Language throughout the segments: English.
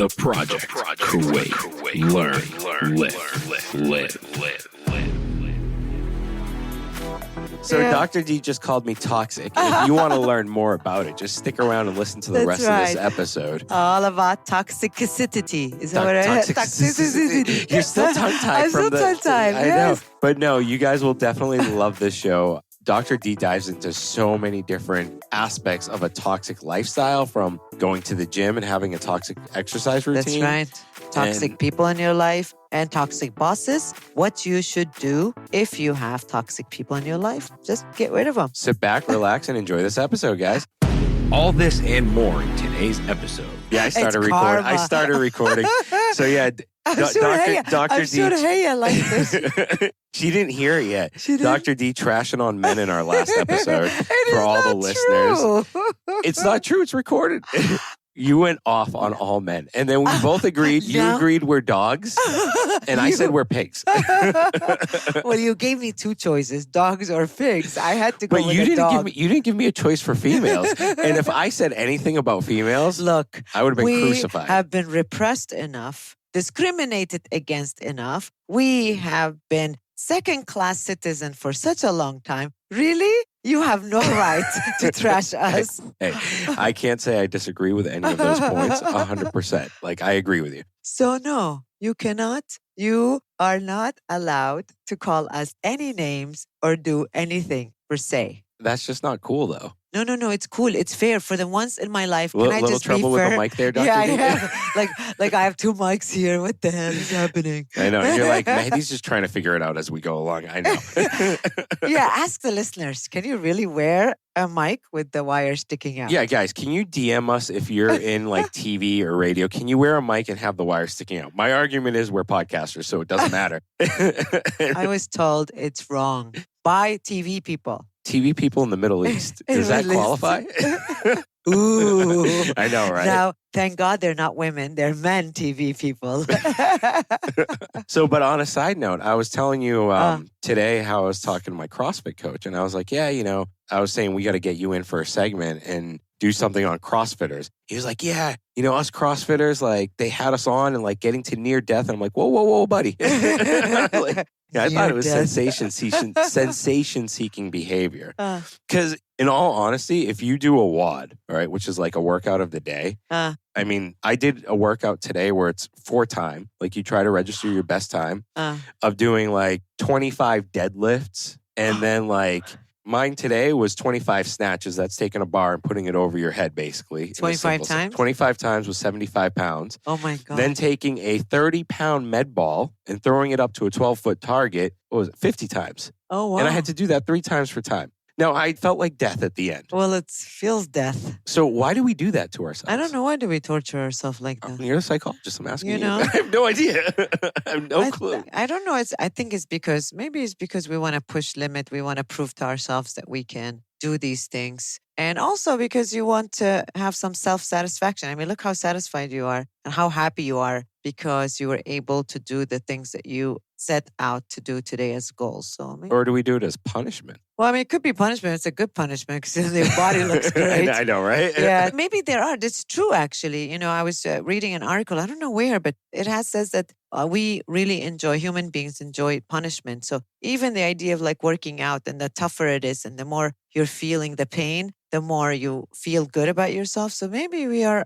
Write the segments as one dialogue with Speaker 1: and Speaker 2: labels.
Speaker 1: The Project. Kuwait. Learn. Live.
Speaker 2: So Dr. D just called me toxic. And if you want to learn more about it, just stick around and listen to the rest of this episode.
Speaker 3: All about toxicity. Is that what I heard? Toxicity.
Speaker 2: You're still tongue-tied
Speaker 3: I'm
Speaker 2: from
Speaker 3: still tongue-tied,
Speaker 2: I know. But no, you guys will definitely love this show. Dr. D dives into so many different aspects of a toxic lifestyle, from going to the gym and having a toxic exercise routine.
Speaker 3: That's right. Toxic people in your life and toxic bosses. What you should do if you have toxic people in your life. Just get rid of them.
Speaker 2: Sit back, relax, and enjoy this episode, guys.
Speaker 1: All this and more in today's episode.
Speaker 2: Yeah, I started recording. So yeah, Dr. D.
Speaker 3: Heya like this.
Speaker 2: She didn't hear it yet. Dr. D trashing on men in our last episode for all the listeners. It's not true. It's recorded. You went off on all men. And then we both agreed. You agreed we're dogs. And I said we're pigs.
Speaker 3: Well, you gave me two choices, dogs or pigs. I had to go with a dog.
Speaker 2: You didn't give me a choice for females. And if I said anything about females,
Speaker 3: look,
Speaker 2: I would have been crucified.
Speaker 3: We have been repressed enough, discriminated against enough. We have been second-class citizen for such a long time. Really? You have no right to trash us.
Speaker 2: Hey, I can't say I disagree with any of those points 100%. Like, I agree with you.
Speaker 3: So no, you cannot. You are not allowed to call us any names or do anything per se.
Speaker 2: That's just not cool, though.
Speaker 3: No, it's cool. It's fair. For the once in my life, can I
Speaker 2: little
Speaker 3: just be fair?
Speaker 2: trouble with the mic there, Dr.
Speaker 3: Yeah,
Speaker 2: D?
Speaker 3: I have. like I have two mics here. What the hell is happening?
Speaker 2: I know. And you're like, Mehdi's just trying to figure it out as we go along. I know.
Speaker 3: Yeah, ask the listeners. Can you really wear a mic with the wire sticking out?
Speaker 2: Yeah, guys, can you DM us if you're in like TV or radio? Can you wear a mic and have the wire sticking out? My argument is we're podcasters, so it doesn't matter.
Speaker 3: I was told it's wrong by TV people.
Speaker 2: TV people in the Middle East. Does that qualify?
Speaker 3: Ooh.
Speaker 2: I know, right?
Speaker 3: Now, thank God they're not women. They're men TV people.
Speaker 2: So, but on a side note, I was telling you today how I was talking to my CrossFit coach. And I was like, yeah, I was saying we got to get you in for a segment and do something on CrossFitters. He was like, yeah, us CrossFitters, like they had us on and like getting to near death. And I'm like, whoa, buddy. Yeah, I thought it was sensation-seeking behavior. Because in all honesty, if you do a WOD, all right, which is like a workout of the day, I mean, I did a workout today where it's 4 time. Like you try to register your best time of doing like 25 deadlifts. And then like mine today was 25 snatches. That's taking a bar and putting it over your head, basically.
Speaker 3: 25 times?
Speaker 2: 25 times with 75 pounds.
Speaker 3: Oh, my God.
Speaker 2: Then taking a 30-pound med ball and throwing it up to a 12-foot target, 50 times.
Speaker 3: Oh, wow.
Speaker 2: And I had to do that 3 times for time. Now, I felt like death at the end.
Speaker 3: Well, it feels death.
Speaker 2: So why do we do that to ourselves?
Speaker 3: I don't know. Why do we torture ourselves like that?
Speaker 2: You're a psychologist. I'm asking you.
Speaker 3: I
Speaker 2: have no idea. I have no clue.
Speaker 3: I don't know. I think it's because we want to push limit. We want to prove to ourselves that we can do these things. And also because you want to have some self-satisfaction. I mean, look how satisfied you are and how happy you are because you were able to do the things that you set out to do today as goals. So,
Speaker 2: or do we do it as punishment?
Speaker 3: Well, I mean, it could be punishment. It's a good punishment because your body looks great.
Speaker 2: I know, right?
Speaker 3: Yeah, maybe there are. It's true, actually. I was reading an article. I don't know where, but it says that we really human beings enjoy punishment. So even the idea of like working out and the tougher it is and the more you're feeling the pain, the more you feel good about yourself. So maybe we are,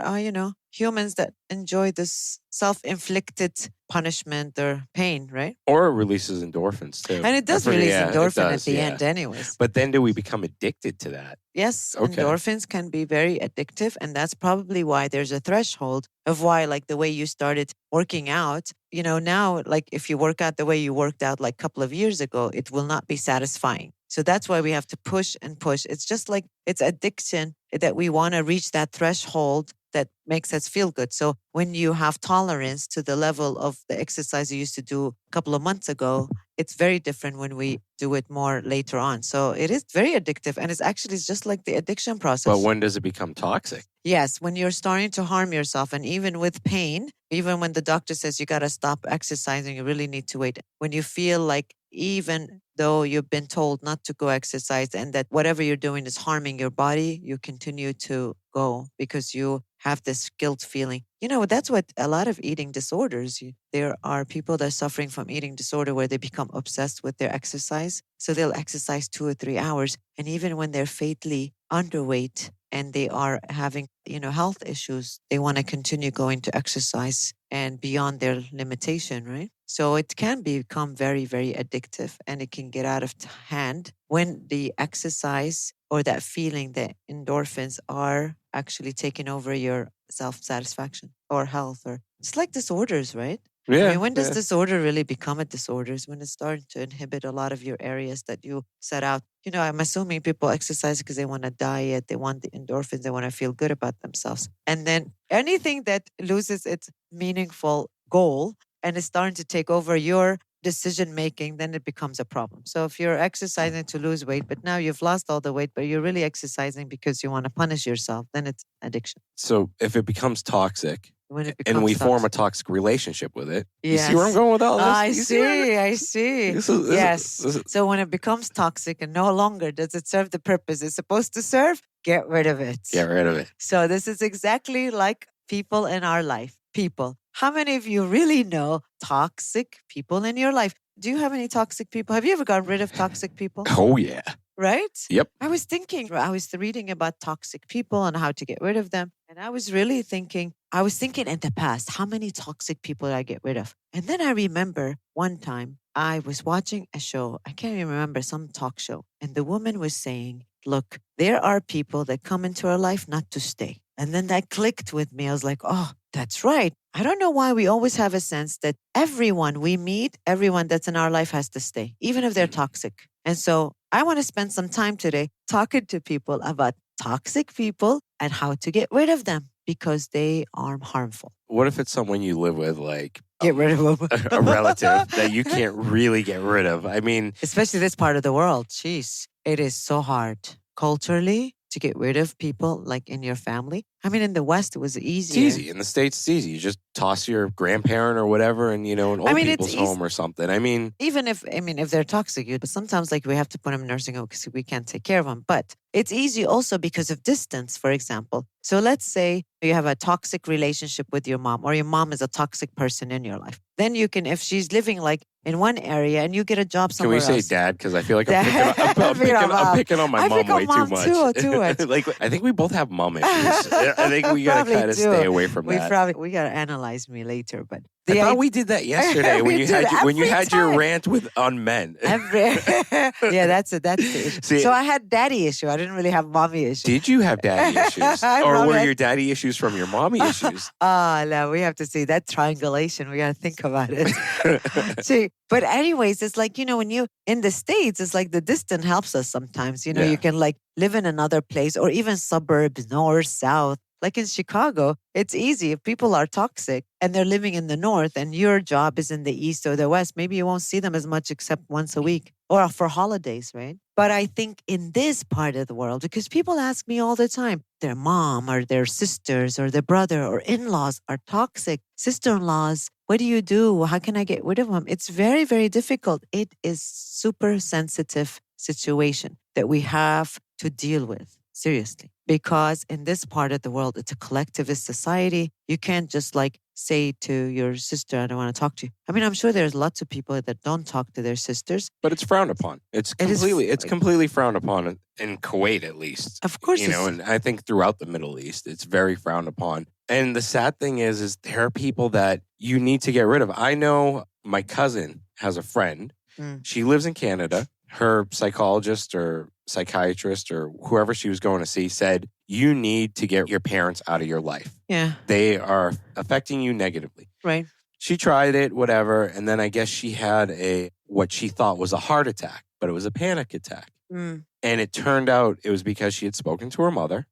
Speaker 3: humans that enjoy this self-inflicted punishment or pain, right?
Speaker 2: Or it releases endorphins too.
Speaker 3: And it does release endorphin at the end anyways.
Speaker 2: But then do we become addicted to that?
Speaker 3: Yes, endorphins can be very addictive. And that's probably why there's a threshold of why, like the way you started working out, now, like if you work out the way you worked out like a couple of years ago, it will not be satisfying. So that's why we have to push and push. It's just like it's addiction that we want to reach that threshold that makes us feel good. So when you have tolerance to the level of the exercise you used to do a couple of months ago, it's very different when we do it more later on. So it is very addictive. And it's just like the addiction process.
Speaker 2: But when does it become toxic?
Speaker 3: Yes, when you're starting to harm yourself. And even with pain, even when the doctor says you got to stop exercising, you really need to wait. When you feel like even though you've been told not to go exercise and that whatever you're doing is harming your body, you continue to go because you have this guilt feeling. That's what a lot of eating disorders, there are people that are suffering from eating disorder where they become obsessed with their exercise. So they'll exercise 2 or 3 hours. And even when they're fatally underweight and they are having, health issues, they want to continue going to exercise and beyond their limitation, right? So it can become very, very addictive and it can get out of hand when the exercise or that feeling, the endorphins are actually taking over your self-satisfaction or health, or it's like disorders, right?
Speaker 2: Yeah.
Speaker 3: I mean, when does disorder really become a disorder? Is when it's starting to inhibit a lot of your areas that you set out. I'm assuming people exercise because they want to diet, they want the endorphins, they want to feel good about themselves. And then anything that loses its meaningful goal and is starting to take over your decision making, then it becomes a problem. So if you're exercising to lose weight, but now you've lost all the weight, but you're really exercising because you want to punish yourself, then it's addiction.
Speaker 2: So if it becomes toxic,
Speaker 3: When it becomes
Speaker 2: and we form a
Speaker 3: toxic.
Speaker 2: toxic relationship with it, you
Speaker 3: Yes.
Speaker 2: see where I'm going with all this?
Speaker 3: I
Speaker 2: You where-
Speaker 3: see. I see. Yes. So when it becomes toxic and no longer does it serve the purpose it's supposed to serve, get rid of it.
Speaker 2: Get rid of it.
Speaker 3: So this is exactly like people in our life. People. How many of you really know toxic people in your life? Do you have any toxic people? Have you ever gotten rid of toxic people?
Speaker 2: Oh, yeah.
Speaker 3: Right?
Speaker 2: Yep.
Speaker 3: I was reading about toxic people and how to get rid of them. And I was thinking in the past, how many toxic people did I get rid of? And then I remember one time I was watching a show. I can't even remember, some talk show. And the woman was saying, look, there are people that come into our life not to stay. And then that clicked with me. I was like, oh, that's right. I don't know why we always have a sense that everyone we meet, everyone that's in our life has to stay, even if they're toxic. And so I want to spend some time today talking to people about toxic people and how to get rid of them because they are harmful.
Speaker 2: What if it's someone you live with, like
Speaker 3: Get rid of them.
Speaker 2: a relative that you can't really get rid of? I mean,
Speaker 3: especially this part of the world. Jeez, it is so hard culturally to get rid of people like in your family. I mean, in the West, it was easier.
Speaker 2: it's easy. In the States, it's easy. You just toss your grandparent or whatever in, an old people's home or something. I mean,
Speaker 3: even if they're toxic, but sometimes like we have to put them in nursing home because we can't take care of them. But it's easy also because of distance, for example. So let's say you have a toxic relationship with your mom, or your mom is a toxic person in your life. Then you can, if she's living like in one area and you get a job somewhere else.
Speaker 2: Can we say dad? Because I feel like I'm picking on my mom way too much.
Speaker 3: Too much.
Speaker 2: Like, I think we both have mom issues. I think we got to kind of stay away from that.
Speaker 3: We got to analyze me later, but
Speaker 2: I thought we did that yesterday when you had your rant on men.
Speaker 3: Yeah, that's the issue.
Speaker 2: See,
Speaker 3: so I had daddy issue. I didn't really have mommy issue.
Speaker 2: Did you have daddy issues, or were your daddy issues from your mommy issues?
Speaker 3: No, we have to see that triangulation. We got to think about it. See, but anyways, it's like when you in the States, it's like the distance helps us sometimes. You can like live in another place or even suburbs, north, south. Like in Chicago, it's easy. If people are toxic and they're living in the north and your job is in the east or the west, maybe you won't see them as much except once a week or for holidays, right? But I think in this part of the world, because people ask me all the time, their mom or their sisters or their brother or in-laws are toxic, sister-in-laws, what do you do? How can I get rid of them? It's very, very difficult. It is super sensitive situation that we have to deal with. Seriously, because in this part of the world, it's a collectivist society. You can't just like say to your sister, I don't want to talk to you. I mean, I'm sure there's lots of people that don't talk to their sisters.
Speaker 2: But it's frowned upon. It's completely frowned upon in Kuwait, at least.
Speaker 3: Of course.
Speaker 2: And I think throughout the Middle East, it's very frowned upon. And the sad thing is there are people that you need to get rid of. I know my cousin has a friend. She lives in Canada. Her psychologist or psychiatrist or whoever she was going to see said, you need to get your parents out of your life.
Speaker 3: Yeah.
Speaker 2: They are affecting you negatively.
Speaker 3: Right.
Speaker 2: She tried it, whatever. And then I guess she had what she thought was a heart attack, but it was a panic attack. And it turned out it was because she had spoken to her mother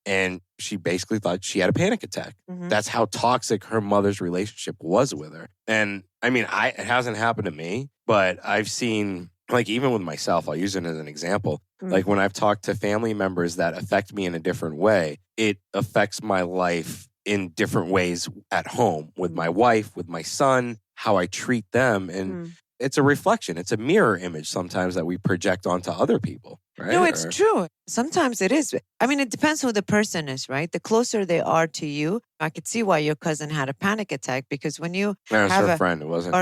Speaker 2: and she basically thought she had a panic attack. That's how toxic her mother's relationship was with her. And I mean, it hasn't happened to me, but I've seen, like even with myself, I'll use it as an example. Like when I've talked to family members that affect me in a different way, it affects my life in different ways at home with my wife, with my son, how I treat them. And it's a reflection. It's a mirror image sometimes that we project onto other people. right?
Speaker 3: No, it's true. Sometimes it is. I mean, it depends who the person is, right? The closer they are to you, I could see why your cousin had a panic attack because when you
Speaker 2: No, it's
Speaker 3: have
Speaker 2: her friend. It wasn't.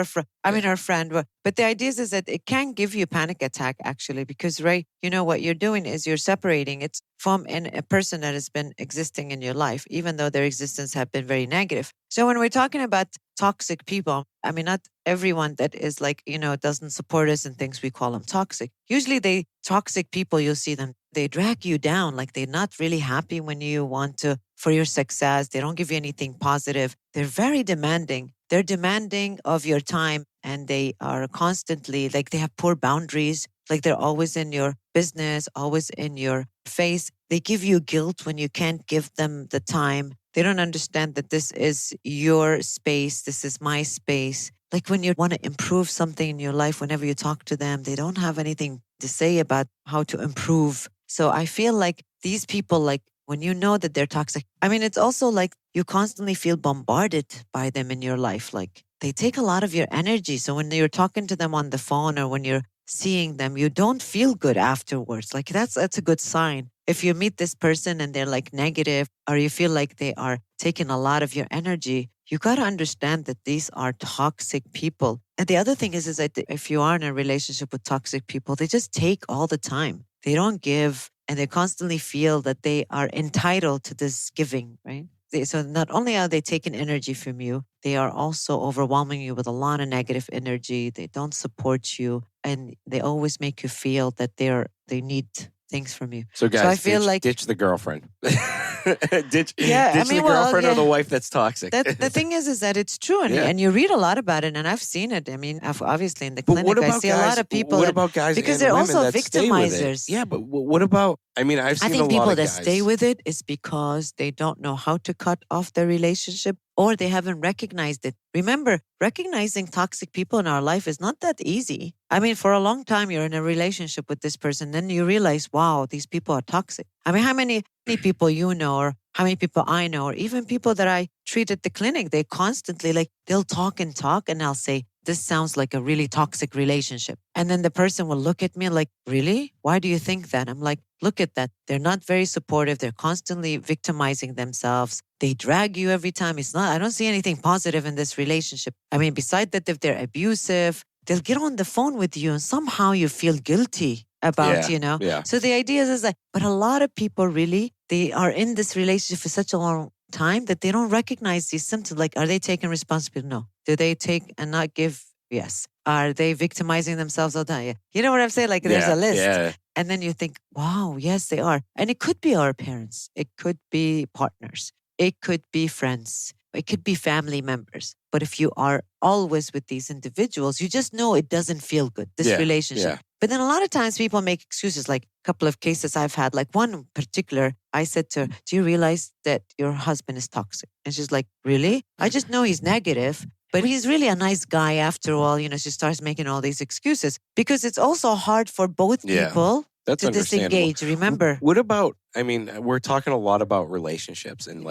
Speaker 3: I mean, her friend. But the idea is that it can give you a panic attack actually, because right, you know what you're doing is you're separating it from a person that has been existing in your life, even though their existence have been very negative. So when we're talking about toxic people, I mean, not everyone that is like, doesn't support us and things we call them toxic. Usually toxic people, you'll see them, they drag you down. Like they're not really happy when you want for your success. They don't give you anything positive. They're very demanding. They're demanding of your time and they are constantly like they have poor boundaries. Like they're always in your business, always in your face. They give you guilt when you can't give them the time. They don't understand that this is your space. This is my space. Like when you want to improve something in your life, whenever you talk to them, they don't have anything to say about how to improve. So I feel like these people, like when you know that they're toxic, I mean, it's also like you constantly feel bombarded by them in your life. Like they take a lot of your energy. So when you're talking to them on the phone or when you're seeing them, you don't feel good afterwards. Like that's a good sign. If you meet this person and they're like negative or you feel like they are taking a lot of your energy, you got to understand that these are toxic people. And the other thing is that if you are in a relationship with toxic people, they just take all the time. They don't give and they constantly feel that they are entitled to this giving, right? So not only are they taking energy from you, they are also overwhelming you with a lot of negative energy. They don't support you and they always make you feel that they need things from you.
Speaker 2: So guys,
Speaker 3: I feel
Speaker 2: ditch the girlfriend. ditch
Speaker 3: I mean,
Speaker 2: the girlfriend or
Speaker 3: yeah.
Speaker 2: the wife that's toxic.
Speaker 3: The thing is that it's true, and you read a lot about it, and I've seen it. I mean, obviously in the clinic, I see a lot of people.
Speaker 2: What about guys
Speaker 3: because
Speaker 2: and
Speaker 3: they're
Speaker 2: women
Speaker 3: also
Speaker 2: that stay with it?
Speaker 3: victimizers.
Speaker 2: Yeah, but what about? I mean, I've seen
Speaker 3: I think
Speaker 2: a
Speaker 3: people
Speaker 2: lot of
Speaker 3: that
Speaker 2: guys
Speaker 3: stay with it is because they don't know how to cut off their relationship or they haven't recognized it. Remember, recognizing toxic people in our life is not that easy. I mean, for a long time, you're in a relationship with this person, then you realize, wow, these people are toxic. I mean, how many people you know, or how many people I know, or even people that I treat at the clinic, they constantly they'll talk and I'll say, this sounds like a really toxic relationship. And then the person will look at me like, really? Why do you think that? I'm like, look at that. They're not very supportive. They're constantly victimizing themselves. They drag you every time. I don't see anything positive in this relationship. I mean, besides that, if they're abusive, they'll get on the phone with you and somehow you feel guilty about,
Speaker 2: Yeah.
Speaker 3: So the idea is that, but a lot of people really, they are in this relationship for such a long time that they don't recognize these symptoms. Like, are they taking responsibility? No. Do they take and not give? Yes. Are they victimizing themselves all the time? Yeah. You know what I'm saying? Like there's a list.
Speaker 2: Yeah.
Speaker 3: And then you think, wow, yes, they are. And it could be our parents. It could be partners. It could be friends. It could be family members. But if you are always with these individuals, you just know it doesn't feel good, this relationship.
Speaker 2: Yeah.
Speaker 3: But then a lot of times people make excuses, like a couple of cases I've had, like one in particular, I said to her, do you realize that your husband is toxic? And she's like, really? I just know he's negative, but he's really a nice guy after all. She starts making all these excuses because it's also hard for both people
Speaker 2: That's
Speaker 3: to disengage. Remember?
Speaker 2: What about, I mean, we're talking a lot about relationships and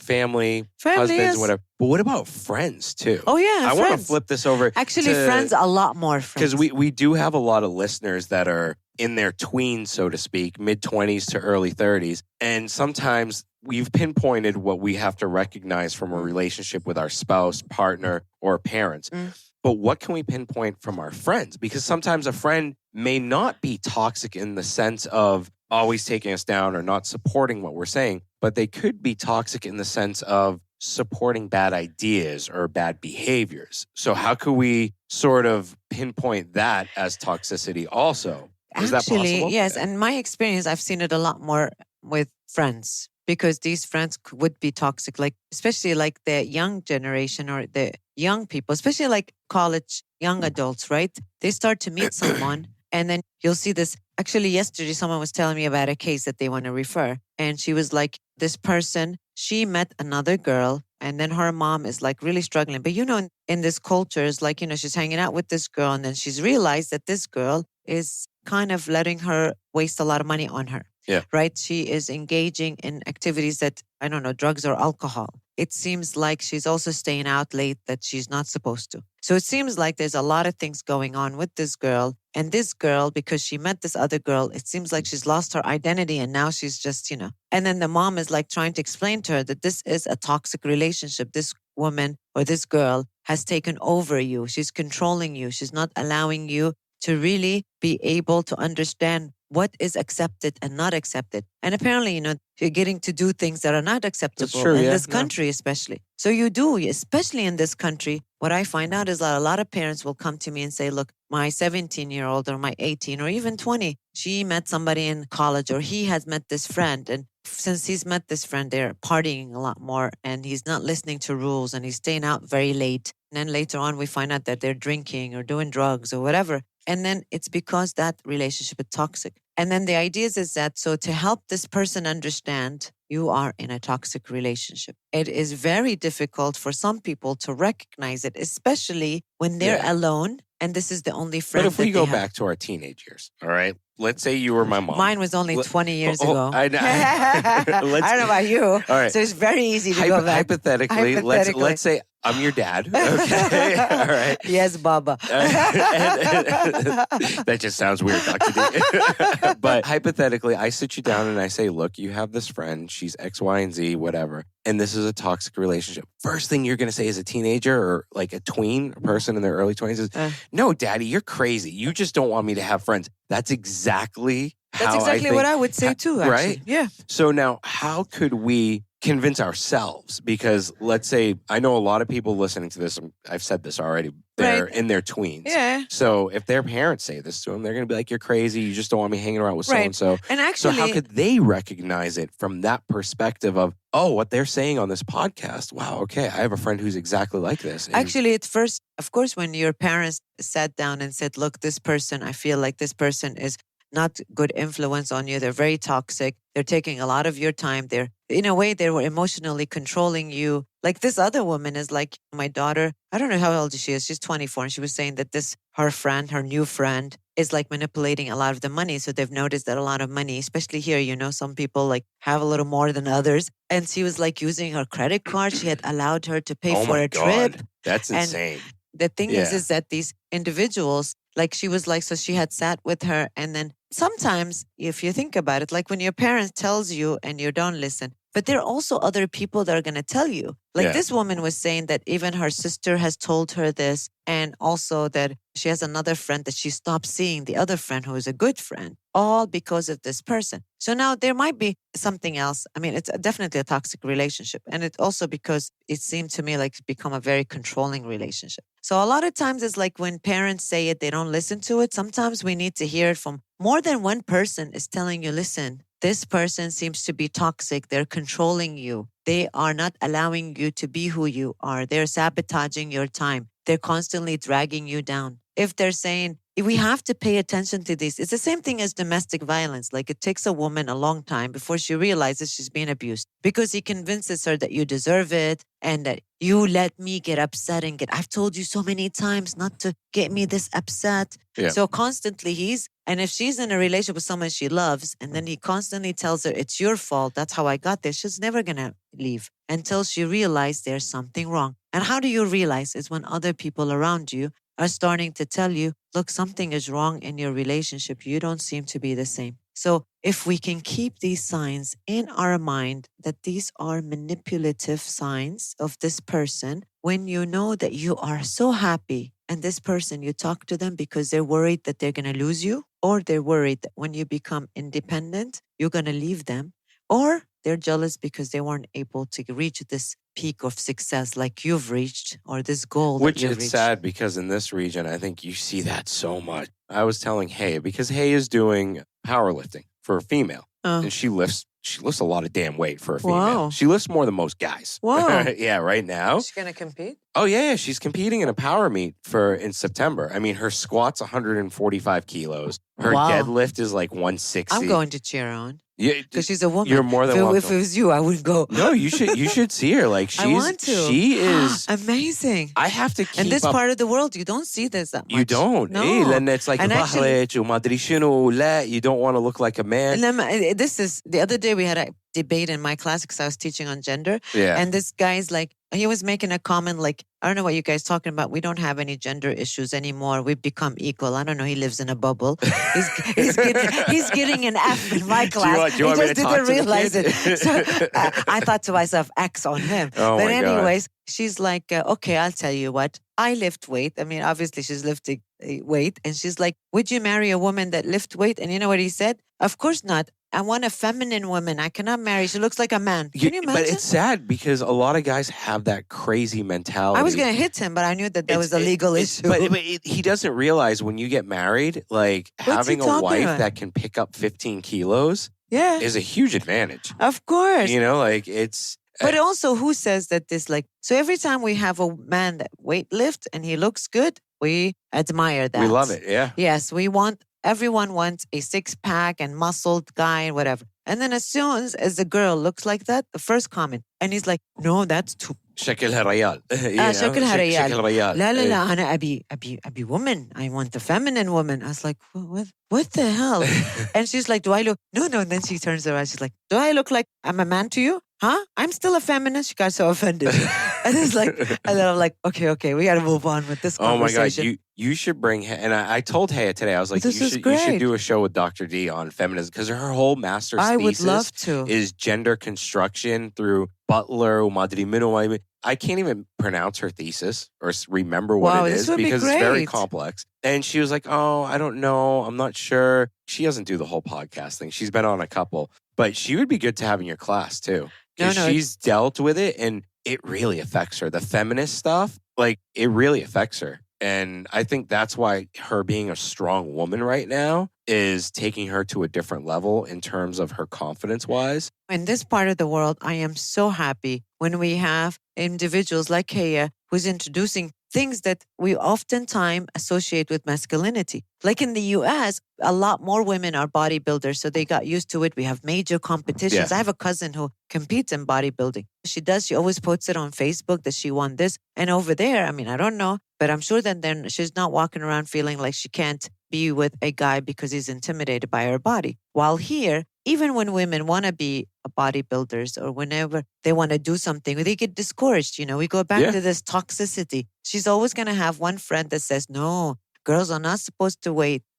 Speaker 2: family, husbands,
Speaker 3: yes.
Speaker 2: whatever. But what about friends too?
Speaker 3: Oh, yeah.
Speaker 2: I want to flip this over.
Speaker 3: Actually, friends, a lot more friends.
Speaker 2: Because we do have a lot of listeners that are in their tweens, so to speak, mid-20s to early 30s. And sometimes we've pinpointed what we have to recognize from a relationship with our spouse, partner, or parents. But what can we pinpoint from our friends? Because sometimes a friend may not be toxic in the sense of always taking us down or not supporting what we're saying, but they could be toxic in the sense of supporting bad ideas or bad behaviors. So how could we sort of pinpoint that as toxicity also? Is that possible?
Speaker 3: Yes. And my experience, I've seen it a lot more with friends because these friends would be toxic, like especially like the young generation or the young people, especially like college young adults, right? They start to meet someone and then you'll see this. Actually, yesterday, someone was telling me about a case that they want to refer. And she was like, this person, she met another girl and then her mom is like really struggling. But in this culture, it's like, she's hanging out with this girl and then she's realized that this girl is kind of letting her waste a lot of money on her.
Speaker 2: Yeah.
Speaker 3: Right? She is engaging in activities that, I don't know, drugs or alcohol. it seems like she's also staying out late that she's not supposed to. So it seems like there's a lot of things going on with this girl. And this girl, because she met this other girl, it seems like she's lost her identity and now she's just, And then the mom is like trying to explain to her that this is a toxic relationship. This woman or this girl has taken over you. She's controlling you. She's not allowing you to really be able to understand what is accepted and not accepted. And apparently, you're getting to do things that are not acceptable in this country, especially. So you do, especially in this country. What I find out is that a lot of parents will come to me and say, look, my 17-year-old or my 18 or even 20, she met somebody in college or he has met this friend. And since he's met this friend, they're partying a lot more and he's not listening to rules and he's staying out very late. And then later on, we find out that they're drinking or doing drugs or whatever. And then it's because that relationship is toxic. And then the idea is that, so to help this person understand you are in a toxic relationship, it is very difficult for some people to recognize it, especially when they're alone and this is the only friend.
Speaker 2: But if we go back to our teenage years, all right? Let's say you were my mom.
Speaker 3: Mine was only 20 years ago.
Speaker 2: I don't know
Speaker 3: about you.
Speaker 2: All right.
Speaker 3: So it's very easy to go back.
Speaker 2: Hypothetically, let's say I'm your dad. Okay. All right.
Speaker 3: Yes, Baba.
Speaker 2: That just sounds weird, Dr. D. But hypothetically, I sit you down and I say, look, you have this friend. She's X, Y, and Z, whatever. And this is a toxic relationship. First thing you're going to say as a teenager or like a tween, a person in their early 20s is, no, Daddy, you're crazy. You just don't want me to have friends. That's exactly
Speaker 3: what I would say too, actually.
Speaker 2: Right?
Speaker 3: Yeah.
Speaker 2: So now, how could we convince ourselves? Because let's say, I know a lot of people listening to this, I've said this already, they're in their tweens.
Speaker 3: Yeah.
Speaker 2: So if their parents say this to them, they're going to be like, you're crazy, you just don't want me hanging around with so-and-so.
Speaker 3: And actually,
Speaker 2: so how could they recognize it from that perspective of, oh, what they're saying on this podcast, wow, okay, I have a friend who's exactly like this. And
Speaker 3: actually, at first, of course, when your parents sat down and said, look, this person, I feel like this person is not good influence on you. They're very toxic. They're taking a lot of your time. They're, in a way, they were emotionally controlling you. Like this other woman is like my daughter. I don't know how old she is. She's 24. And she was saying that her new friend is like manipulating a lot of the money. So they've noticed that a lot of money, especially here, some people like have a little more than others. And she was like using her credit card. She had allowed her to pay for a trip.
Speaker 2: That's insane.
Speaker 3: The thing is that these individuals, like she was like, so she had sat with her. And then sometimes if you think about it, like when your parent tells you and you don't listen, but there are also other people that are going to tell you. Like this woman was saying that even her sister has told her this. And also that she has another friend that she stopped seeing, the other friend who is a good friend, all because of this person. So now there might be something else. I mean, it's definitely a toxic relationship. And it's also because it seemed to me like it's become a very controlling relationship. So a lot of times it's like when parents say it, they don't listen to it. Sometimes we need to hear it from more than one person is telling you, listen, this person seems to be toxic. They're controlling you. They are not allowing you to be who you are. They're sabotaging your time. They're constantly dragging you down. If they're saying, we have to pay attention to this. It's the same thing as domestic violence. Like it takes a woman a long time before she realizes she's being abused because he convinces her that you deserve it and that you let me get upset and I've told you so many times not to get me this upset. Yeah. So constantly and if she's in a relationship with someone she loves and then he constantly tells her it's your fault, that's how I got there, she's never going to leave until she realizes there's something wrong. And how do you realize? It's when other people around you are starting to tell you, look, something is wrong in your relationship. You don't seem to be the same. So if we can keep these signs in our mind, that these are manipulative signs of this person, when you know that you are so happy and this person, you talk to them because they're worried that they're going to lose you, or they're worried that when you become independent, you're going to leave them, or they're jealous because they weren't able to reach this peak of success like you've reached, or this goal
Speaker 2: Which
Speaker 3: that you've
Speaker 2: is
Speaker 3: reached.
Speaker 2: sad because in this region, I think you see that so much. I was telling Hay, because Hay is doing powerlifting for a female. And she lifts a lot of damn weight for a female.
Speaker 3: Wow.
Speaker 2: She lifts more than most guys.
Speaker 3: Wow.
Speaker 2: Yeah, right now.
Speaker 3: Is she going to compete?
Speaker 2: Oh, yeah. She's competing in a power meet in September. I mean, her squat's 145 kilos. Her deadlift is like 160.
Speaker 3: I'm going to cheer on.
Speaker 2: Yeah,
Speaker 3: because she's a woman.
Speaker 2: You're more than welcome.
Speaker 3: If it was you, I would go.
Speaker 2: No, you should see her. Like
Speaker 3: I want to.
Speaker 2: She is
Speaker 3: amazing.
Speaker 2: I have to keep
Speaker 3: in this
Speaker 2: up.
Speaker 3: part of the world, you don't see this that much.
Speaker 2: You don't.
Speaker 3: No.
Speaker 2: And it's like
Speaker 3: And actually,
Speaker 2: you don't want to look like a man.
Speaker 3: this is the other day we had a debate in my class because I was teaching on gender.
Speaker 2: Yeah.
Speaker 3: And this guy's like, he was making a comment like, I don't know what you guys talking about. We don't have any gender issues anymore. We've become equal. I don't know. He lives in a bubble. He's getting an F in my class.
Speaker 2: Do you want
Speaker 3: he
Speaker 2: me
Speaker 3: just
Speaker 2: to talk
Speaker 3: didn't
Speaker 2: to the
Speaker 3: realize
Speaker 2: kid?
Speaker 3: it. So I thought to myself, X on him.
Speaker 2: Oh
Speaker 3: but
Speaker 2: my God.
Speaker 3: anyways, she's like, okay, I'll tell you what. I lift weight. I mean, obviously she's lifting weight. And she's like, would you marry a woman that lift weight? And you know what he said? Of course not. I want a feminine woman. I cannot marry. She looks like a man. Can you imagine?
Speaker 2: But it's sad because a lot of guys have that crazy mentality.
Speaker 3: I was going to hit him, but I knew that was a legal issue.
Speaker 2: But he doesn't realize when you get married, like having a wife that can pick up 15 kilos is a huge advantage.
Speaker 3: Of course.
Speaker 2: You know, like it's...
Speaker 3: But also, who says that this, like... So every time we have a man that weight lifts and he looks good, we admire that.
Speaker 2: We love it, yeah.
Speaker 3: Yes, everyone wants a six-pack and muscled guy and whatever. And then as soon as the girl looks like that, the first comment, and he's like, no, that's too...
Speaker 2: شكلها ريال.
Speaker 3: شكلها ريال.
Speaker 2: شكلها ريال.
Speaker 3: لا لا لا أنا أبي woman. I want the feminine woman. I was like, what the hell? And she's like, do I look... No. And then she turns around. She's like, do I look like I'm a man to you? Huh? I'm still a feminist. She got so offended. And it's like, and then I'm like, okay, we got to move on with this conversation.
Speaker 2: Oh my God, you should bring, and I told Haya today, I was like, you should do a show with Dr. D on feminism because her whole master's thesis is gender construction through Butler, I can't even pronounce her thesis or remember what it is because it's very complex. And she was like, oh, I don't know. I'm not sure. She doesn't do the whole podcast thing. She's been on a couple, but she would be good to have in your class too. Because she's dealt with it and it really affects her. The feminist stuff, like it really affects her. And I think that's why her being a strong woman right now is taking her to a different level in terms of her confidence-wise.
Speaker 3: In this part of the world, I am so happy when we have individuals like Haya who's introducing things that we oftentimes associate with masculinity. Like in the US, a lot more women are bodybuilders, so they got used to it. We have major competitions.
Speaker 2: Yeah.
Speaker 3: I have a cousin who competes in bodybuilding. She always puts it on Facebook that she won this. And over there, I mean, I don't know, but I'm sure that then she's not walking around feeling like she can't be with a guy because he's intimidated by her body. While here, even when women want to be bodybuilders or whenever they want to do something, they get discouraged. You know, we go back to this toxicity. She's always going to have one friend that says, no, girls are not supposed to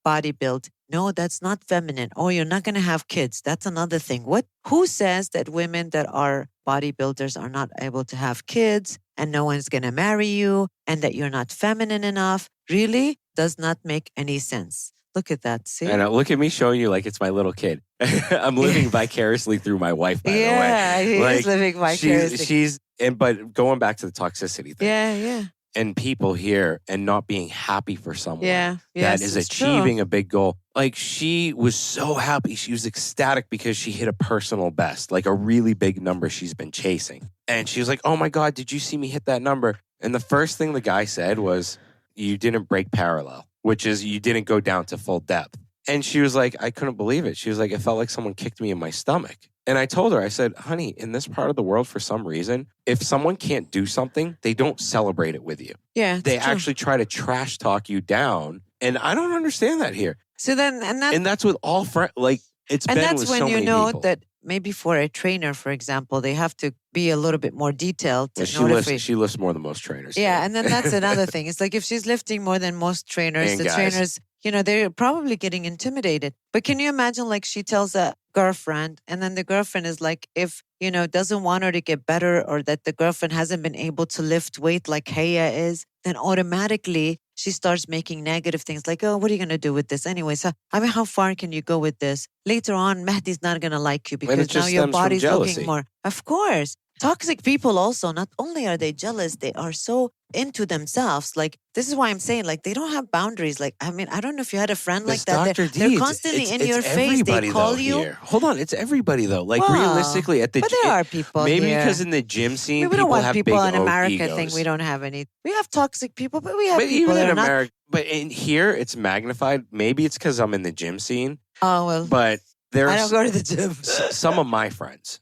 Speaker 3: bodybuild. No, that's not feminine. Oh, you're not going to have kids. That's another thing. Who says that women that are bodybuilders are not able to have kids and no one's going to marry you and that you're not feminine enough? Really does not make any sense. Look at that. See?
Speaker 2: And look at me showing you like it's my little kid. I'm living vicariously through my wife, by the way.
Speaker 3: Yeah, he is living vicariously.
Speaker 2: But going back to the toxicity thing.
Speaker 3: Yeah.
Speaker 2: And people here and not being happy for someone that is achieving a big goal. Like she was so happy. She was ecstatic because she hit a personal best, like a really big number she's been chasing. And she was like, oh my God, did you see me hit that number? And the first thing the guy said was, you didn't break parallel, which is you didn't go down to full depth. And she was like, I couldn't believe it. She was like, it felt like someone kicked me in my stomach. And I told her, I said, honey, in this part of the world, for some reason, if someone can't do something, they don't celebrate it with you.
Speaker 3: Yeah.
Speaker 2: They actually try to trash talk you down. And I don't understand that here.
Speaker 3: So then,
Speaker 2: and that's with all friends. Like it's been with so many people. And that's when you know
Speaker 3: that maybe for a trainer, for example, they have to be a little bit more detailed.
Speaker 2: She lifts more than most trainers.
Speaker 3: Yeah. And then that's another thing. It's like if she's lifting more than most trainers,
Speaker 2: and
Speaker 3: the trainers, you know, they're probably getting intimidated. But can you imagine like she tells a girlfriend and then the girlfriend is like, if, you know, doesn't want her to get better or that the girlfriend hasn't been able to lift weight like Haya is, then automatically she starts making negative things like, oh, what are you going to do with this anyway? So, I mean, how far can you go with this? Later on, Mahdi's not going to like you because now your body's looking more. Of course. Toxic people also, not only are they jealous, they are so into themselves. Like, this is why I'm saying, like, they don't have boundaries. Like, I mean, I don't know if you had a friend like that. They're constantly in your face. They call you.
Speaker 2: Here. Hold on. It's everybody, though. Like, realistically, at the
Speaker 3: gym. But there are people
Speaker 2: maybe
Speaker 3: here.
Speaker 2: Because in the gym scene,
Speaker 3: we don't want
Speaker 2: have
Speaker 3: people
Speaker 2: big
Speaker 3: in America
Speaker 2: egos.
Speaker 3: think we don't have any. We have toxic people, but we have people
Speaker 2: even
Speaker 3: that
Speaker 2: in
Speaker 3: are
Speaker 2: America. But in here, it's magnified. Maybe it's because I'm in the gym scene.
Speaker 3: Oh, well.
Speaker 2: But there's
Speaker 3: I don't go to the gym.
Speaker 2: Some of my friends,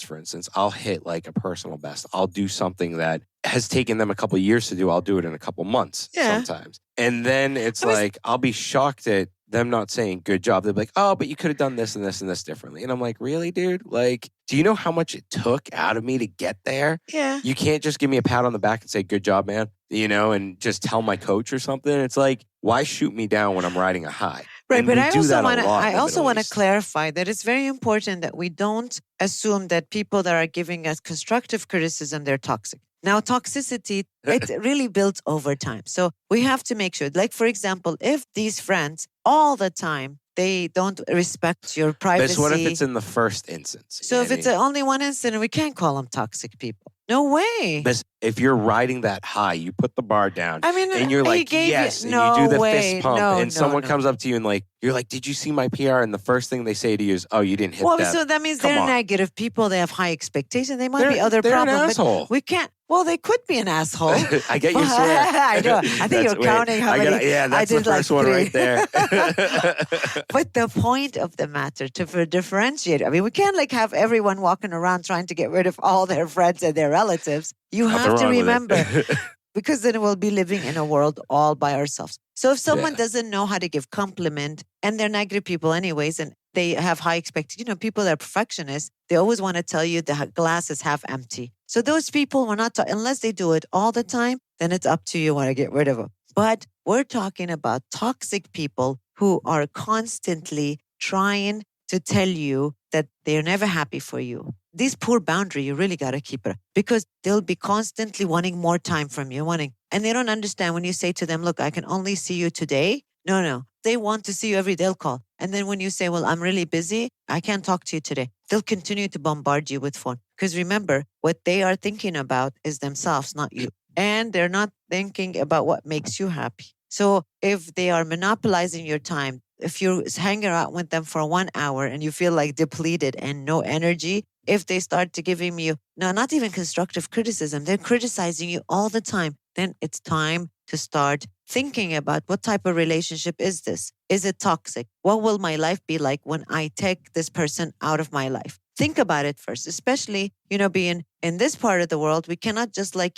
Speaker 2: for instance, I'll hit like a personal best. I'll do something that has taken them a couple of years to do. I'll do it in a couple months sometimes. And then it's I'll be shocked at them not saying good job. They're like, oh, but you could have done this and this and this differently. And I'm like, really, dude? Like, do you know how much it took out of me to get there?
Speaker 3: Yeah.
Speaker 2: You can't just give me a pat on the back and say, good job, man, and just tell my coach or something. It's like, why shoot me down when I'm riding a high?
Speaker 3: Right,
Speaker 2: And
Speaker 3: but
Speaker 2: we
Speaker 3: I
Speaker 2: do
Speaker 3: also
Speaker 2: that a
Speaker 3: want to.
Speaker 2: lot in
Speaker 3: I
Speaker 2: the
Speaker 3: also
Speaker 2: Middle
Speaker 3: want to
Speaker 2: East.
Speaker 3: clarify that it's very important that we don't assume that people that are giving us constructive criticism, they're toxic. Now, toxicity, it really builds over time. So we have to make sure, like, for example, if these friends all the time, they don't respect your privacy.
Speaker 2: But what if it's in the first instance?
Speaker 3: So if it's only one incident, we can't call them toxic people. No way.
Speaker 2: But if you're riding that high, you put the bar down,
Speaker 3: I mean,
Speaker 2: and you're
Speaker 3: he
Speaker 2: like,
Speaker 3: gave
Speaker 2: yes,
Speaker 3: you,
Speaker 2: and you do the
Speaker 3: no way.
Speaker 2: fist pump,
Speaker 3: No,
Speaker 2: and someone
Speaker 3: no.
Speaker 2: comes up to you and like, you're like, did you see my PR? And the first thing they say to you is, oh, you didn't hit
Speaker 3: Well,
Speaker 2: that.
Speaker 3: so that means
Speaker 2: Come
Speaker 3: they're
Speaker 2: on.
Speaker 3: negative people. They have high expectations. They might be other
Speaker 2: they're
Speaker 3: problems.
Speaker 2: an
Speaker 3: but
Speaker 2: asshole.
Speaker 3: we can't. Well, they could be an asshole.
Speaker 2: I get you swear.
Speaker 3: I know. I think you're counting how many.
Speaker 2: Yeah, that's the
Speaker 3: did like
Speaker 2: first one
Speaker 3: 3.
Speaker 2: right there.
Speaker 3: But the point of the matter to differentiate. I mean, we can't like have everyone walking around trying to get rid of all their friends and their relatives. You
Speaker 2: Nothing
Speaker 3: have to
Speaker 2: wrong with it.
Speaker 3: remember. Because then we'll be living in a world all by ourselves. So if someone
Speaker 2: Yeah.
Speaker 3: doesn't know how to give compliment, and they're negative people anyways, and they have high expectations, people that are perfectionists, they always want to tell you the glass is half empty. So those people, we're not unless they do it all the time, then it's up to you want to get rid of them. But we're talking about toxic people who are constantly trying to tell you that they're never happy for you. This poor boundary, you really got to keep it because they'll be constantly wanting more time from you, and they don't understand when you say to them, look, I can only see you today. No. They want to see you every day. They'll call. And then when you say, well, I'm really busy, I can't talk to you today, they'll continue to bombard you with phone. Because remember, what they are thinking about is themselves, not you. And they're not thinking about what makes you happy. So if they are monopolizing your time, if you're hanging out with them for 1 hour and you feel like depleted and no energy, if they start to giving you, no, not even constructive criticism, they're criticizing you all the time, then it's time to start thinking about what type of relationship is this? Is it toxic? What will my life be like when I take this person out of my life? Think about it first, especially, being in this part of the world, we cannot just a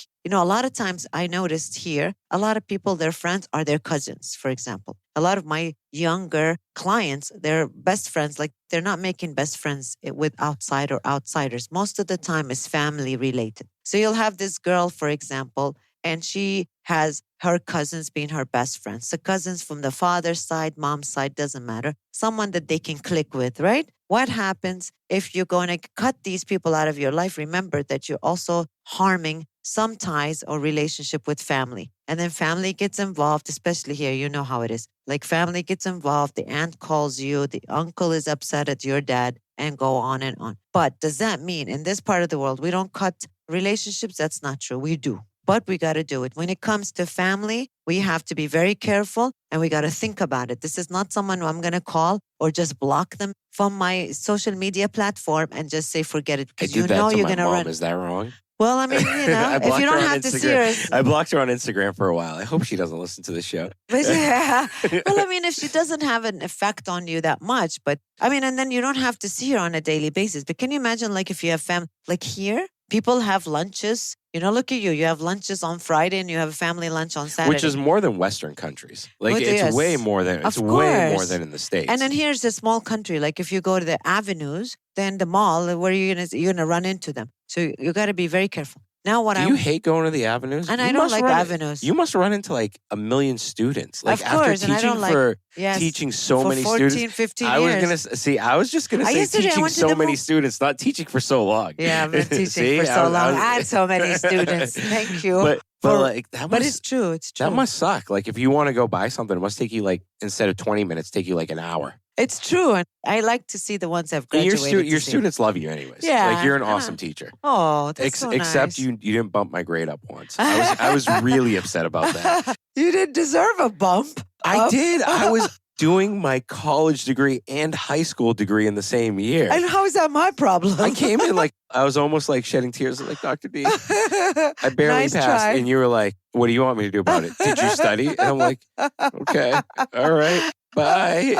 Speaker 3: lot of times I noticed here, a lot of people, their friends are their cousins, for example. A lot of my younger clients, their best friends, they're not making best friends with outsiders. Most of the time is family related. So you'll have this girl, for example, and she has her cousins being her best friends. The cousins from the father's side, mom's side, doesn't matter. Someone that they can click with, right? What happens if you're going to cut these people out of your life? Remember that you're also harming some ties or relationship with family. And then family gets involved, especially here, you know how it is. Like family gets involved, the aunt calls you, the uncle is upset at your dad, and go on and on. But does that mean in this part of the world, we don't cut relationships? That's not true. We do. But we got to do it. When it comes to family, we have to be very careful and we got to think about it. This is not someone who I'm going to call or just block them from my social media platform and just say, forget it. Because you're going to run.
Speaker 2: Is that wrong?
Speaker 3: Well, I mean, if you don't have to see her.
Speaker 2: I blocked her on Instagram for a while. I hope she doesn't listen to the show.
Speaker 3: But yeah. Well, I mean, if she doesn't have an effect on you that much, but I mean, and then you don't have to see her on a daily basis. But can you imagine if you have family, here, people have lunches. Look at you. You have lunches on Friday and you have a family lunch on Saturday.
Speaker 2: Which is more than Western countries.
Speaker 3: Yes.
Speaker 2: Way more than in the States.
Speaker 3: And then here's a small country. If you go to the avenues, then the mall, where you're gonna run into them. So you got to be very careful. Now,
Speaker 2: Do you hate going to the avenues?
Speaker 3: And I don't like avenues.
Speaker 2: You must run into 1 million students.
Speaker 3: Of course,
Speaker 2: after teaching so many
Speaker 3: 14,
Speaker 2: students.
Speaker 3: 15
Speaker 2: years. I was just gonna say
Speaker 3: yesterday
Speaker 2: teaching so many students, not teaching for so long.
Speaker 3: Yeah, I've been teaching for so long. I had so many students. Thank you.
Speaker 2: But
Speaker 3: it's true. It's true.
Speaker 2: That must suck. If you want to go buy something, it must take you instead of 20 minutes, take you an hour.
Speaker 3: It's true. And I like to see the ones that have graduated.
Speaker 2: Your students love you anyways.
Speaker 3: Yeah.
Speaker 2: You're an awesome teacher.
Speaker 3: Oh, that's so nice.
Speaker 2: Except you didn't bump my grade up once. I was really upset about that.
Speaker 3: You didn't deserve a bump.
Speaker 2: I did. I was doing my college degree and high school degree in the same year.
Speaker 3: And how is that my problem?
Speaker 2: I came in I was almost shedding tears. Dr. D, I barely
Speaker 3: Nice
Speaker 2: passed.
Speaker 3: try.
Speaker 2: And you were like, what do you want me to do about it? Did you study? And I'm like, okay, all right. Bye.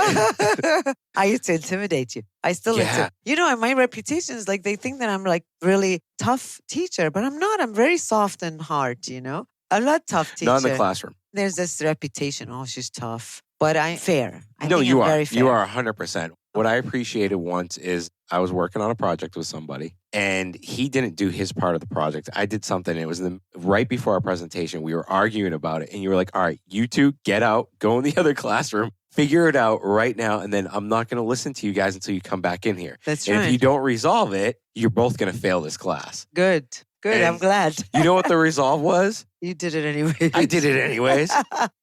Speaker 3: I used to intimidate you. I still
Speaker 2: Yeah.
Speaker 3: my reputation is they think that I'm really tough teacher, but I'm not. I'm very soft and hard, I'm not tough teacher.
Speaker 2: Not in the classroom.
Speaker 3: There's this reputation. Oh, she's tough. but I'm fair. I
Speaker 2: No,
Speaker 3: think
Speaker 2: you
Speaker 3: I'm
Speaker 2: are.
Speaker 3: very fair.
Speaker 2: You are 100%. What I appreciated once is I was working on a project with somebody and he didn't do his part of the project. I did something. It was right before our presentation. We were arguing about it and you were like, all right, you two get out, go in the other classroom, figure it out right now. And then I'm not going to listen to you guys until you come back in here.
Speaker 3: That's
Speaker 2: and
Speaker 3: right.
Speaker 2: if you don't resolve it, you're both going to fail this class.
Speaker 3: Good.
Speaker 2: And
Speaker 3: I'm glad.
Speaker 2: You know what the resolve was?
Speaker 3: You did it anyways.
Speaker 2: I did it anyways.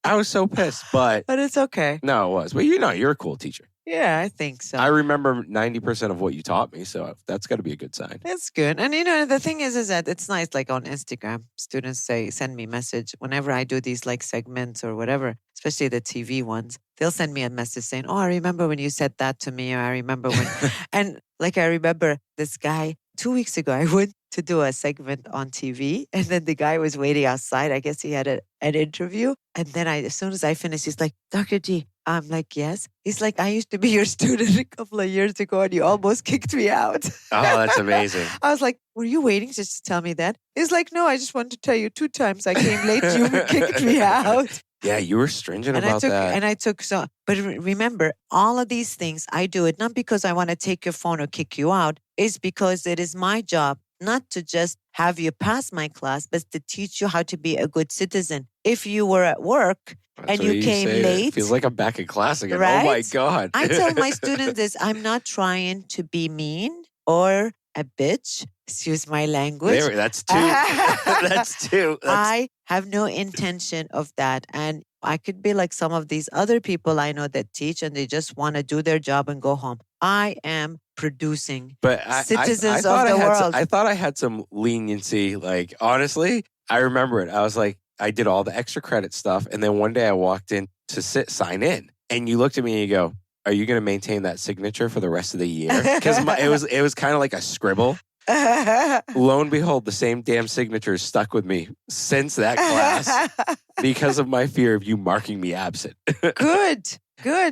Speaker 2: I was so pissed, but
Speaker 3: it's okay.
Speaker 2: no, it was. But you're a cool teacher.
Speaker 3: Yeah, I think so.
Speaker 2: I remember 90% of what you taught me, so that's got to be a good sign.
Speaker 3: That's good. And the thing is that it's nice, like on Instagram, students send me message whenever I do these like segments or whatever, especially the TV ones. They'll send me a message saying, "Oh, I remember when you said that to me," or "I remember when," and like I remember this guy 2 weeks ago. I went to do a segment on TV, and then the guy was waiting outside. I guess he had an interview, and then as soon as I finished, he's like, "Dr. G." I'm like, "Yes." He's like, "I used to be your student a couple of years ago and you almost kicked me out."
Speaker 2: Oh, that's amazing.
Speaker 3: I was like, "Were you waiting just to tell me that?" He's like, "No, I just wanted to tell you 2 times I came late. You kicked me out."
Speaker 2: Yeah, you were stringent
Speaker 3: And
Speaker 2: about that.
Speaker 3: And I took so, but remember, all of these things, I do it not because I want to take your phone or kick you out. It's because it is my job not to just have you pass my class, but to teach you how to be a good citizen. If you were at work
Speaker 2: That's
Speaker 3: and
Speaker 2: what
Speaker 3: you came
Speaker 2: say.
Speaker 3: late.
Speaker 2: It feels like I'm back in class again.
Speaker 3: Right?
Speaker 2: Oh my God.
Speaker 3: I tell my students this, I'm not trying to be mean or a bitch. Excuse my language.
Speaker 2: That's two. That's two.
Speaker 3: I have no intention of that. And I could be like some of these other people I know that teach and they just want to do their job and go home. I am producing citizens of the world.
Speaker 2: I thought I had some leniency. Like, honestly, I remember it. I was like, I did all the extra credit stuff. And then one day I walked in to sign in. And you looked at me and you go, are you going to maintain that signature for the rest of the year? Because it was kind of like a scribble. Lo and behold, the same damn signature is stuck with me since that class because of my fear of you marking me absent.
Speaker 3: Good.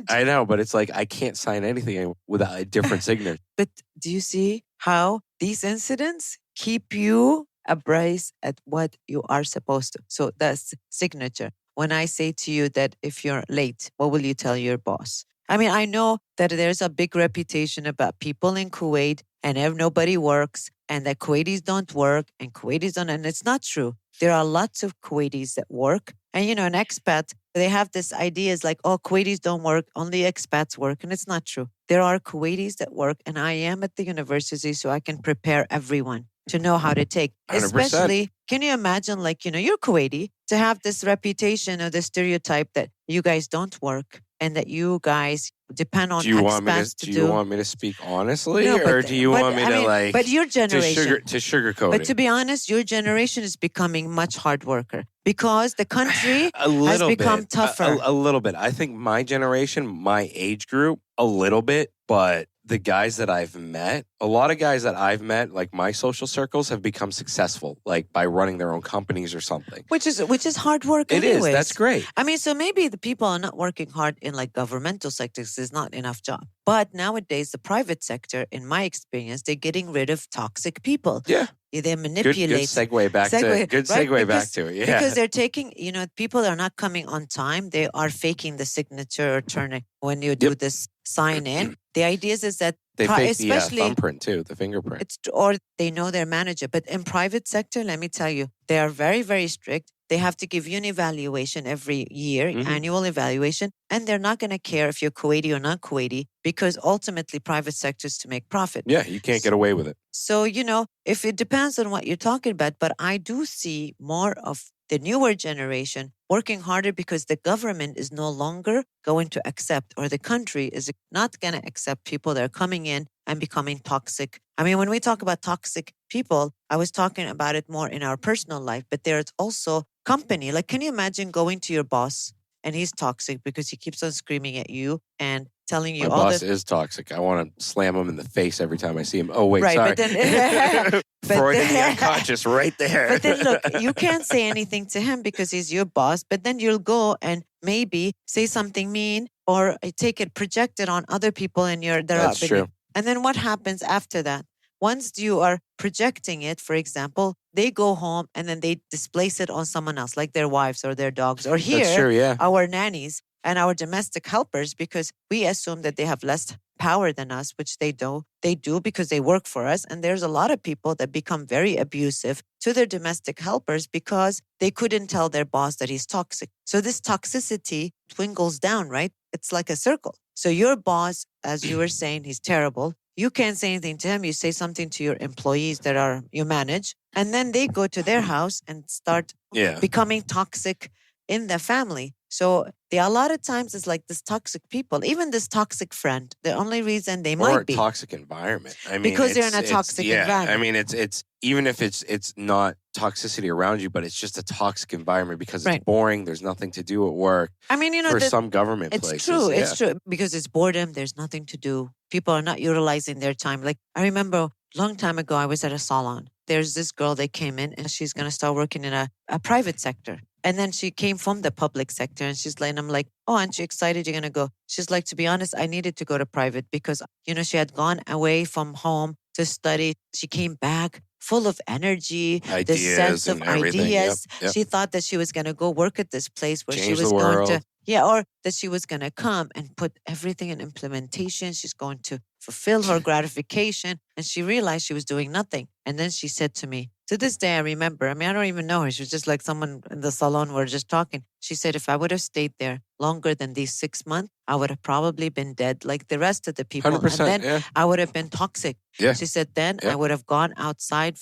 Speaker 2: I know, but it's like I can't sign anything without a different signature.
Speaker 3: But do you see how these incidents keep you abreast at what you are supposed to? So that's signature. When I say to you that if you're late, what will you tell your boss? I mean, I know that there's a big reputation about people in Kuwait and nobody works and that Kuwaitis don't work and Kuwaitis don't. And it's not true. There are lots of Kuwaitis that work. And, an expat, they have this idea is like, oh, Kuwaitis don't work, only expats work. And it's not true. There are Kuwaitis that work. And I am at the university so I can prepare everyone to know how to take.
Speaker 2: 100%.
Speaker 3: Especially, can you imagine like, you're Kuwaiti to have this reputation or the stereotype that you guys don't work and that you guys depend on expats to do.
Speaker 2: Do you want me to speak honestly,
Speaker 3: No,
Speaker 2: or do you want me to like?
Speaker 3: But your generation,
Speaker 2: to sugarcoat
Speaker 3: but
Speaker 2: it?
Speaker 3: to be honest, your generation is becoming much hard worker because the country has become tougher.
Speaker 2: A little bit. I think my generation, my age group, a little bit, but the guys that I've met, a lot of guys that I've met, like my social circles, have become successful, like by running their own companies or something.
Speaker 3: Which is hard work.
Speaker 2: It
Speaker 3: anyways.
Speaker 2: is. That's great.
Speaker 3: I mean, so maybe the people are not working hard in like governmental sectors. There's not enough job. But nowadays, the private sector, in my experience, they're getting rid of toxic people.
Speaker 2: Yeah.
Speaker 3: They manipulate.
Speaker 2: Good segue back to it. Yeah.
Speaker 3: Because they're taking, people are not coming on time. They are faking the signature or turning when you do this sign in. The idea is that
Speaker 2: they fake the thumbprint too, the fingerprint.
Speaker 3: Or they know their manager. But in private sector, let me tell you, they are very, very strict. They have to give you an evaluation every year, annual evaluation, and they're not going to care if you're Kuwaiti or not Kuwaiti because ultimately private sector is to make profit.
Speaker 2: Yeah, you can't get away with it.
Speaker 3: So, if it depends on what you're talking about, but I do see more of the newer generation working harder because the government is no longer going to accept, or the country is not going to accept people that are coming in and becoming toxic. I mean, when we talk about toxic people, I was talking about it more in our personal life, but there's also company. Like, can you imagine going to your boss and he's toxic because he keeps on screaming at you and telling you
Speaker 2: My
Speaker 3: all
Speaker 2: boss is toxic. I want to slam him in the face every time I see him. Oh, wait,
Speaker 3: right,
Speaker 2: sorry.
Speaker 3: But then,
Speaker 2: Freudian the unconscious right there.
Speaker 3: But then look, you can't say anything to him because he's your boss, but then you'll go and maybe say something mean or take it, project it on other people in your...
Speaker 2: That's true.
Speaker 3: And then what happens after that? Once you are projecting it, for example, they go home and then they displace it on someone else, like their wives or their dogs. Or here,
Speaker 2: That's true, yeah.
Speaker 3: our nannies, and our domestic helpers, because we assume that they have less power than us, which they do. They do because they work for us. And there's a lot of people that become very abusive to their domestic helpers because they couldn't tell their boss that he's toxic. So this toxicity dwindles down, right? It's like a circle. So your boss, as you were saying, he's terrible. You can't say anything to him. You say something to your employees that you manage, and then they go to their house and start becoming toxic in the family. So a lot of times it's like this toxic people, even this toxic friend. The only reason they might be
Speaker 2: toxic environment. I mean,
Speaker 3: because they're in a toxic environment.
Speaker 2: I mean, it's even if it's not toxicity around you, but it's just a toxic environment because it's boring. There's nothing to do at work.
Speaker 3: I mean,
Speaker 2: for some government places,
Speaker 3: it's true. It's true because it's boredom. There's nothing to do. People are not utilizing their time. Like I remember a long time ago, I was at a salon. There's this girl that came in and she's going to start working in a private sector. And then she came from the public sector and she's like, and I'm like, oh, aren't you excited you're going to go? She's like, to be honest, I needed to go to private because, she had gone away from home to study. She came back full of energy, the sense of ideas. Yep. She thought that she was going to go work at this place where she was going to, or that she was going to come and put everything in implementation. She's going to fulfill her gratification. And she realized she was doing nothing. And then she said to me, to this day, I remember, I don't even know her. She was just like someone in the salon. We're just talking. She said, if I would have stayed there longer than these 6 months, I would have probably been dead like the rest of the people.
Speaker 2: 100%,
Speaker 3: and then I would have been toxic.
Speaker 2: Yeah.
Speaker 3: She said, then I would have gone outside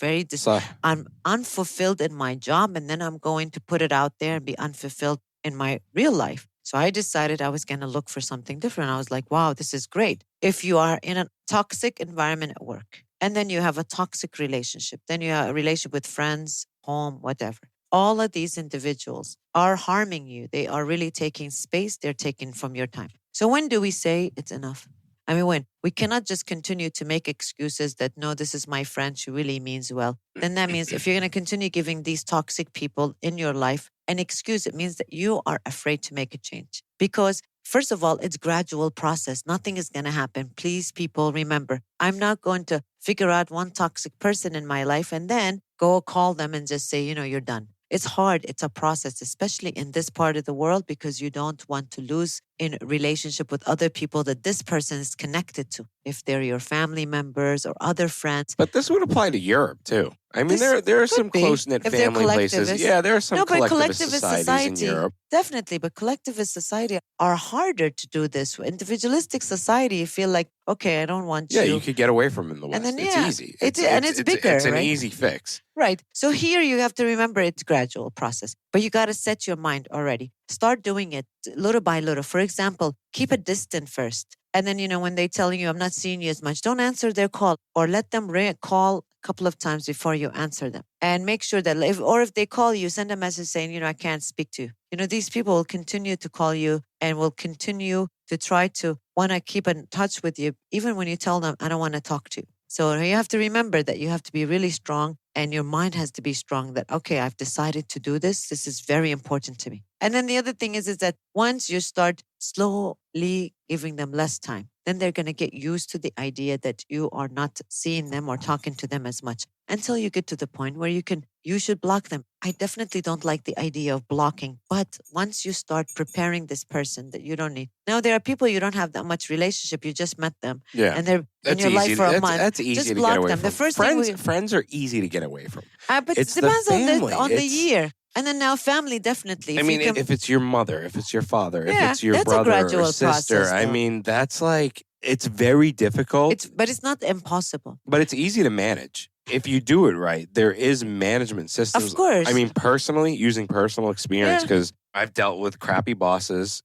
Speaker 3: I'm unfulfilled in my job. And then I'm going to put it out there and be unfulfilled in my real life. So I decided I was going to look for something different. I was like, wow, this is great. If you are in a toxic environment at work, and then you have a toxic relationship, then you have a relationship with friends, home, whatever. All of these individuals are harming you. They are really taking space. They're taking from your time. So when do we say it's enough? I mean, when we cannot just continue to make excuses that, no, this is my friend, she really means well. Then that means if you're going to continue giving these toxic people in your life an excuse, it means that you are afraid to make a change. Because first of all, it's gradual process. Nothing is going to happen. Please, people, remember, I'm not going to figure out one toxic person in my life and then go call them and just say, you're done. It's hard. It's a process, especially in this part of the world, because you don't want to lose in relationship with other people that this person is connected to, if they're your family members or other friends.
Speaker 2: But this would apply to Europe too. I mean, there are some close-knit family places. Yeah, there are some collectivist societies in Europe.
Speaker 3: Definitely, but collectivist society are harder to do this. Individualistic society, you feel like, okay, I don't want you.
Speaker 2: Yeah, you could get away from in the West.
Speaker 3: And then,
Speaker 2: it's easy.
Speaker 3: It's bigger,
Speaker 2: It's an
Speaker 3: right?
Speaker 2: easy fix.
Speaker 3: Right. So here you have to remember it's gradual process, but you got to set your mind already. Start doing it little by little. For example, keep it distant first. And then, when they tell you, I'm not seeing you as much, don't answer their call or let them call a couple of times before you answer them. And make sure that if they call you, send a message saying, I can't speak to you. These people will continue to call you and will continue to try to want to keep in touch with you, even when you tell them, I don't want to talk to you. So you have to remember that you have to be really strong and your mind has to be strong that, okay, I've decided to do this. This is very important to me. And then the other thing is that once you start slowly giving them less time, then they're going to get used to the idea that you are not seeing them or talking to them as much until you get to the point where you should block them. I definitely don't like the idea of blocking, but once you start preparing this person that you don't need. Now, there are people you don't have that much relationship. You just met them.
Speaker 2: Yeah.
Speaker 3: And they're in your life for a month.
Speaker 2: That's easy
Speaker 3: just
Speaker 2: to
Speaker 3: block
Speaker 2: get away
Speaker 3: them.
Speaker 2: from.
Speaker 3: The first
Speaker 2: friends are easy to get away from.
Speaker 3: But it depends on the year. And then now family, definitely.
Speaker 2: If it's your mother, if it's your father, if it's your
Speaker 3: that's a
Speaker 2: brother
Speaker 3: gradual
Speaker 2: or sister,
Speaker 3: process,
Speaker 2: that's like, it's very difficult.
Speaker 3: But it's not impossible.
Speaker 2: But it's easy to manage. If you do it right, there is management systems.
Speaker 3: Of course.
Speaker 2: Personally, using personal experience, because I've dealt with crappy bosses.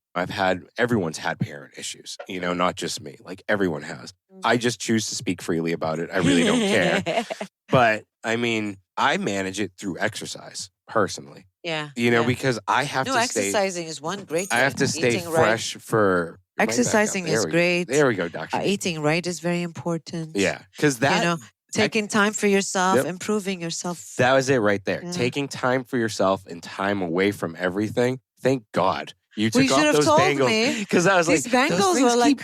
Speaker 2: Everyone's had parent issues, not just me. Like everyone has. I just choose to speak freely about it. I really don't care. But I manage it through exercise personally.
Speaker 3: Yeah.
Speaker 2: Because I have to stay.
Speaker 3: Exercising is one great thing.
Speaker 2: I have to stay fresh for.
Speaker 3: Exercising is great.
Speaker 2: There we go, Doctor.
Speaker 3: Eating right is very important.
Speaker 2: Yeah. Because that.
Speaker 3: Taking time for yourself, improving yourself.
Speaker 2: That was it right there.
Speaker 3: Yeah.
Speaker 2: Taking time for yourself and time away from everything. Thank God. You took
Speaker 3: should
Speaker 2: off
Speaker 3: have
Speaker 2: those
Speaker 3: told
Speaker 2: bangles.
Speaker 3: me.
Speaker 2: Because I was
Speaker 3: These
Speaker 2: like,
Speaker 3: bangles were like,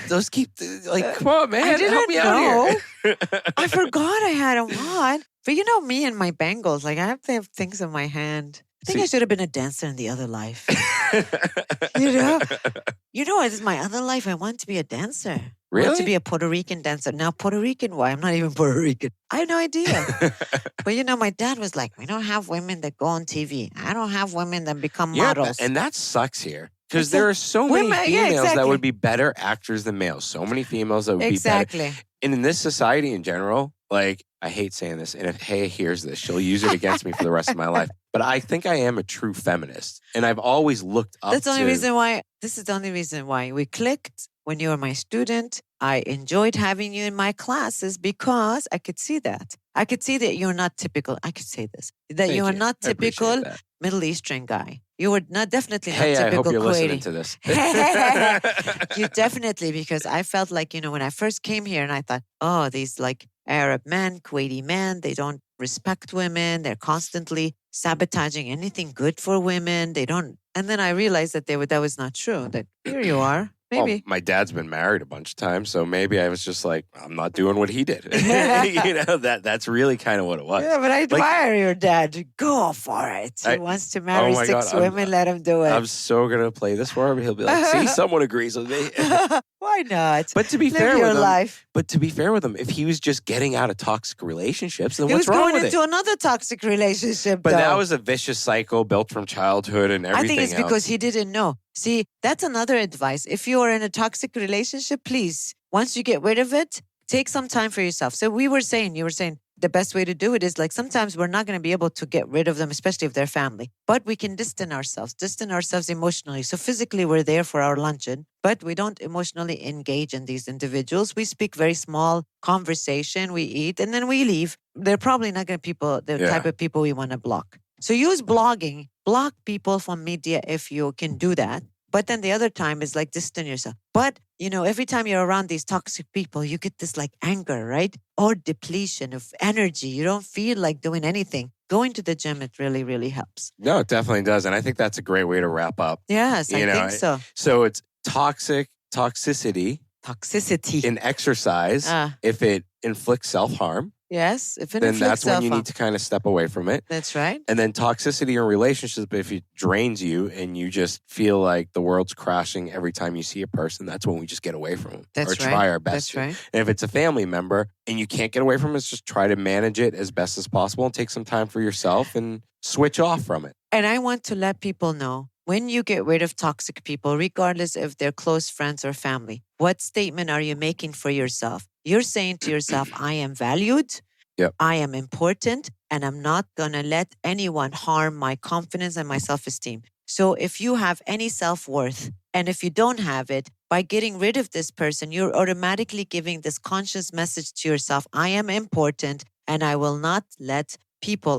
Speaker 2: come on, man.
Speaker 3: I didn't
Speaker 2: help me
Speaker 3: know.
Speaker 2: out here.
Speaker 3: I forgot I had a wand. But me and my bangles, I have to have things in my hand. I think I should have been a dancer in the other life. You know, this is my other life. I want to be a dancer. I
Speaker 2: Really?
Speaker 3: want to be a Puerto Rican dancer. Now, Puerto Rican, why? I'm not even Puerto Rican. I have no idea. But you know, my dad was like, we don't have women that go on TV. I don't have women that become models.
Speaker 2: And that sucks here. Because
Speaker 3: It's
Speaker 2: there are so many
Speaker 3: women-
Speaker 2: females
Speaker 3: yeah,
Speaker 2: that
Speaker 3: exactly.
Speaker 2: would be better actors than males. So many females that would
Speaker 3: Exactly.
Speaker 2: be better. And in this society in general, like, I hate saying this. And if Hey hears this, she'll use it against me for the rest of my life. But I think I am a true feminist. And I've always looked up
Speaker 3: That's the only
Speaker 2: to...
Speaker 3: reason why. This is the only reason why we clicked when you were my student. I enjoyed having you in my classes because I could see that. I could see that you're not typical. I could say this. That
Speaker 2: Thank
Speaker 3: you are
Speaker 2: you.
Speaker 3: not
Speaker 2: I appreciate
Speaker 3: typical
Speaker 2: that.
Speaker 3: Middle Eastern guy. You were not definitely not
Speaker 2: Hey, I
Speaker 3: typical
Speaker 2: hope you're
Speaker 3: Kuwaiti.
Speaker 2: listening to this.
Speaker 3: You definitely, because I felt like, you know, when I first came here and I thought, oh, these like Arab men, Kuwaiti men, they don't respect women. They're constantly sabotaging anything good for women. They don't. And then I realized that that was not true. That here you are.
Speaker 2: Well,
Speaker 3: Maybe.
Speaker 2: my dad's been married a bunch of times, so maybe I was just like, I'm not doing what he did. You know, that's really kind of what it was.
Speaker 3: Yeah, but I admire your dad. Go for it. He wants to marry
Speaker 2: my
Speaker 3: 6
Speaker 2: God,
Speaker 3: women. Let him do it.
Speaker 2: I'm so gonna play this for him. He'll be like, "See, someone agrees with me."
Speaker 3: Why not?
Speaker 2: But to be
Speaker 3: Live
Speaker 2: fair
Speaker 3: your
Speaker 2: with him,
Speaker 3: life.
Speaker 2: if he was just getting out of toxic relationships, then
Speaker 3: He
Speaker 2: what's
Speaker 3: was
Speaker 2: wrong
Speaker 3: going
Speaker 2: with
Speaker 3: into
Speaker 2: it?
Speaker 3: another toxic relationship.
Speaker 2: But
Speaker 3: though.
Speaker 2: that was a vicious cycle built from childhood and
Speaker 3: I
Speaker 2: everything
Speaker 3: think it's
Speaker 2: else.
Speaker 3: because he didn't know. See, that's another advice. If you are in a toxic relationship, please, once you get rid of it, take some time for yourself. So you were saying the best way to do it is like sometimes we're not going to be able to get rid of them, especially if they're family, but we can distance ourselves emotionally. So physically we're there for our luncheon, but we don't emotionally engage in these individuals. We speak very small conversation, we eat, and then we leave. They're probably not going to type of people we want to block. So use blogging, block people from media if you can do that. But then the other time is like distance yourself. But, you know, every time you're around these toxic people, you get this like anger, right? Or depletion of energy. You don't feel like doing anything. Going to the gym, it really, really helps.
Speaker 2: No, it definitely does. And I think that's a great way to wrap up.
Speaker 3: Yes, I think so.
Speaker 2: So it's toxicity in exercise. If it inflicts self-harm,
Speaker 3: Yes, if it
Speaker 2: then
Speaker 3: inflicts
Speaker 2: that's when you
Speaker 3: self-harm.
Speaker 2: need to kind of step away from it.
Speaker 3: That's right.
Speaker 2: And then toxicity in relationships, if it drains you and you just feel like the world's crashing every time you see a person, that's when we just get away from them
Speaker 3: That's
Speaker 2: or
Speaker 3: right.
Speaker 2: try our best.
Speaker 3: That's
Speaker 2: to.
Speaker 3: right.
Speaker 2: And if it's a family member and you can't get away from it, just try to manage it as best as possible and take some time for yourself and switch off from it.
Speaker 3: And I want to let people know, when you get rid of toxic people, regardless if they're close friends or family, what statement are you making for yourself? You're saying to yourself, I am valued.
Speaker 2: Yep.
Speaker 3: I am important, and I'm not going to let anyone harm my confidence and my self-esteem. So if you have any self-worth, and if you don't have it, by getting rid of this person, you're automatically giving this conscious message to yourself, I am important, and I will not let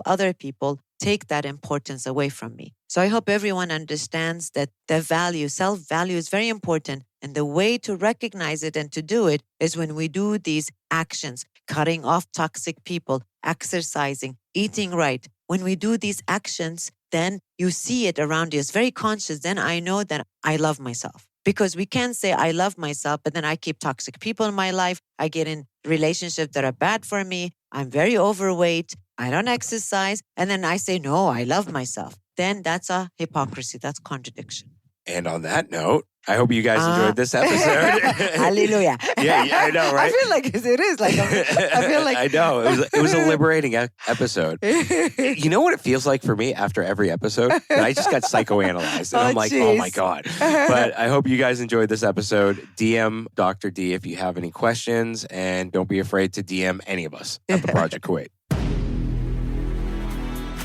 Speaker 3: other people, take that importance away from me. So I hope everyone understands that the value, self-value is very important. And the way to recognize it and to do it is when we do these actions, cutting off toxic people, exercising, eating right. When we do these actions, then you see it around you. It's very conscious. Then I know that I love myself. Because we can't say I love myself, but then I keep toxic people in my life. I get in relationships that are bad for me. I'm very overweight. I don't exercise. And then I say, no, I love myself. Then that's a hypocrisy. That's contradiction.
Speaker 2: And on that note, I hope you guys enjoyed this episode.
Speaker 3: Hallelujah.
Speaker 2: Yeah, I know, right?
Speaker 3: I feel like it is. Like I feel like
Speaker 2: I know. It was a liberating episode. You know what it feels like for me after every episode? That I just got psychoanalyzed. And I'm like, oh my God. But I hope you guys enjoyed this episode. DM Dr. D if you have any questions. And don't be afraid to DM any of us at the Project Kuwait.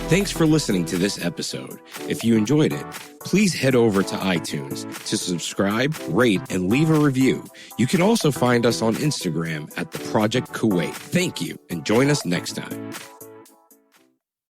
Speaker 1: Thanks for listening to this episode. If you enjoyed it, please head over to iTunes to subscribe, rate, and leave a review. You can also find us on Instagram at the Project Kuwait. Thank you, and join us next time.